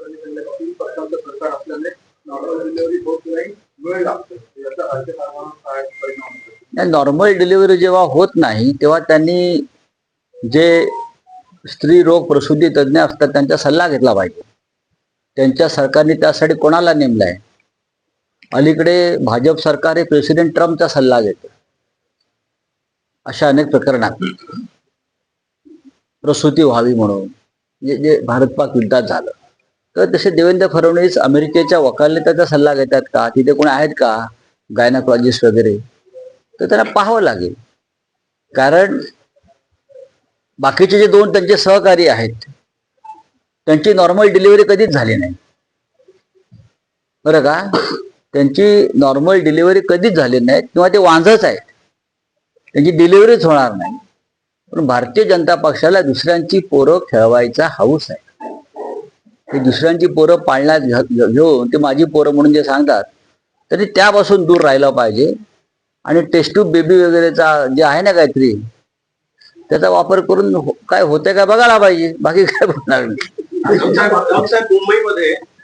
त्यांनी सांगितलं की 3 पक्षांचं सरकार असल्याने नॉर्मल डिलिव्हरी होत नाही, वेळ लागतो. याचा राज्यकारभारावर काय परिणाम होतो? नॉर्मल डिलिव्हरी जेव्हा होत नाही तेव्हा त्यांनी जे स्त्री रोग प्रसूती तज्ज्ञ असतात त्यांचा सल्ला घेतला पाहिजे. त्यांच्या सरकारने त्यासाठी कोणाला नेमलाय? अलीकडे भाजप सरकार हे प्रेसिडेंट ट्रम्पचा सल्ला घेते अशा अनेक प्रकरणात प्रसूती व्हावी म्हणून जे भारत पाक युद्धात झालं. तर तसे देवेंद्र फडणवीस अमेरिकेच्या वकालतीचा सल्ला घेतात का? तिथे कोणी आहेत का गायनाकॉलॉजिस्ट वगैरे? तर त्यांना पाहावं लागेल. कारण बाकीचे जे 2 त्यांचे सहकारी आहेत त्यांची नॉर्मल डिलिव्हरी कधीच झाली नाही, बरं का? त्यांची नॉर्मल डिलिव्हरी कधीच झाली नाही किंवा ते वांझच आहेत, त्यांची डिलिव्हरीच होणार नाही. पण भारतीय जनता पक्षाला दुसऱ्यांची पोरं खेळवायचा हौस आहे. ते दुसऱ्यांची पोरं पाळण्यात घेऊन ते माझी पोरं म्हणून जे सांगतात तरी त्यापासून दूर राहिलं पाहिजे. आणि टेस्ट ट्यूब बेबी वगैरेचा जे आहे ना काहीतरी त्याचा वापर करून काय होते काय बघायला पाहिजे. बाकी काय बोलणार मी. मुंबईमध्ये